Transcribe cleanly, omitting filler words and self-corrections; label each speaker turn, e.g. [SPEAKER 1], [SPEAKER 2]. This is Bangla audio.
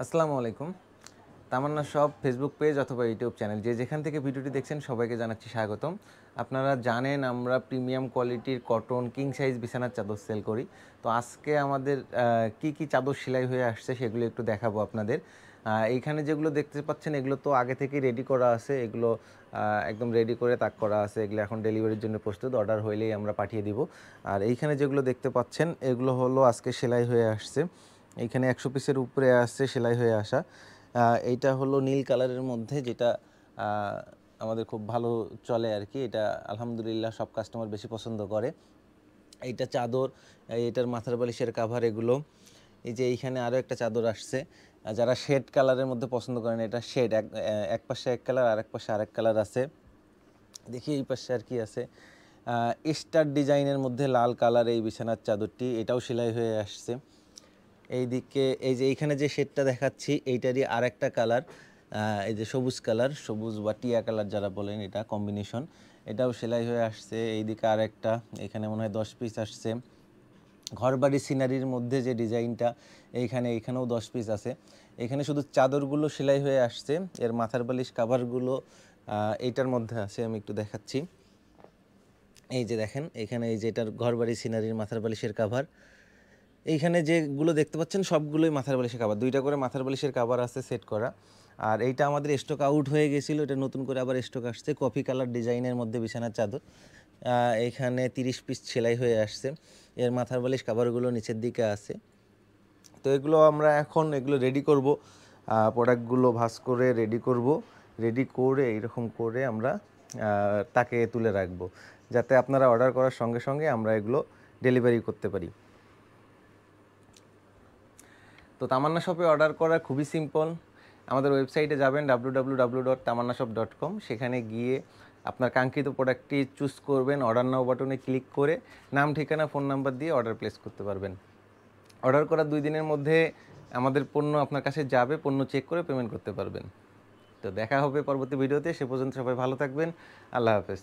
[SPEAKER 1] আসসালামু আলাইকুম। তামান্না শপ ফেসবুক পেজ অথবা ইউটিউব চ্যানেল যে যেখান থেকে ভিডিওটি দেখছেন সবাইকে জানাচ্ছি স্বাগতম। আপনারা জানেন আমরা প্রিমিয়াম কোয়ালিটির কটন কিং সাইজ বিছানার চাদর সেল করি। তো আজকে আমাদের কি চাদর সেলাই হয়ে আসছে সেগুলো একটু দেখাবো আপনাদের। এইখানে যেগুলো দেখতে পাচ্ছেন এগুলো তো আগে থেকেই রেডি করা আছে, এগুলো একদম রেডি করে তাক করা আছে, এগুলো এখন ডেলিভারির জন্য প্রস্তুত, অর্ডার হইলেই আমরা পাঠিয়ে দিব। আর এইখানে যেগুলো দেখতে পাচ্ছেন এগুলো হলো আজকে সেলাই হয়ে আসছে। এইখানে 100 পিসের উপরে আসছে সেলাই হয়ে আসা। এইটা হলো নীল কালারের মধ্যে, যেটা আহ, আমাদের খুব ভালো চলে আর কি। এটা আলহামদুলিল্লাহ সব কাস্টমার বেশি পছন্দ করে। এইটা চাদর, এটার মাথার বালিশের কাভার এগুলো। এই যে এইখানে আরও একটা চাদর আসছে, যারা শেড কালারের মধ্যে পছন্দ করেন, এটা শেড এক পাশে এক কালার আর এক পাশে আরেক কালার আছে। দেখি এই পাশে আর কি আছে, স্টার ডিজাইনের মধ্যে লাল কালার এই বিছানার চাদরটি, এটাও সেলাই হয়ে আসছে। এইদিকে এই যে এইখানে যে শেডটা দেখাচ্ছি এইটারই আর একটা কালার, এই যে সবুজ কালার, সবুজ বা টিয়া কালার যারা বলেন, এটা কম্বিনেশন, এটাও সেলাই হয়ে আসছে। এইদিকে আর একটা, এখানে মনে হয় 10 পিস আসছে। ঘরবাড়ি সিনারির মধ্যে যে ডিজাইনটা, এইখানেও 10 পিস আছে। এখানে শুধু চাদরগুলো সেলাই হয়ে আসছে, এর মাথার বালিশ কাভারগুলো এইটার মধ্যে আছে, আমি একটু দেখাচ্ছি। এই যে দেখেন এখানে, এই যে এটার ঘরবাড়ি সিনারির মাথার বালিশের কাভার। এইখানে যেগুলো দেখতে পাচ্ছেন সবগুলোই মাথার বালিশের কাভার, 2টা করে মাথার বালিশের কাভার আছে সেট করা। আর এইটা আমাদের স্টক আউট হয়ে গেছিলো, এটা নতুন করে আবার স্টক আসছে, কফি কালার ডিজাইনের মধ্যে বিছানার চাদর। এইখানে 30 পিস সেলাই হয়ে আসছে, এর মাথার বালিশ কাভারগুলো নিচের দিকে আছে। তো এগুলো আমরা এখন এগুলো রেডি করব, প্রোডাক্টগুলো ভাঁজ করে রেডি করব, রেডি করে এইরকম করে আমরা তাকে তুলে রাখবো, যাতে আপনারা অর্ডার করার সঙ্গে সঙ্গে আমরা এগুলো ডেলিভারি করতে পারি। তো তামান্না শপে অর্ডার করা খুবই সিম্পল। আমাদের ওয়েবসাইটে যাবেন www.tamannashop.com, সেখানে গিয়ে আপনার কাঙ্ক্ষিত প্রোডাক্টটি চুজ করবেন, অর্ডার নাও বাটনে ক্লিক করে নাম, ঠিকানা, ফোন নাম্বার দিয়ে অর্ডার প্লেস করতে পারবেন। অর্ডার করার 2 দিনের মধ্যে আমাদের পণ্য আপনার কাছে যাবে, পণ্য চেক করে পেমেন্ট করতে পারবেন। তো দেখা হবে পরবর্তী ভিডিওতে, সে পর্যন্ত সবাই ভালো থাকবেন। আল্লাহ হাফেজ।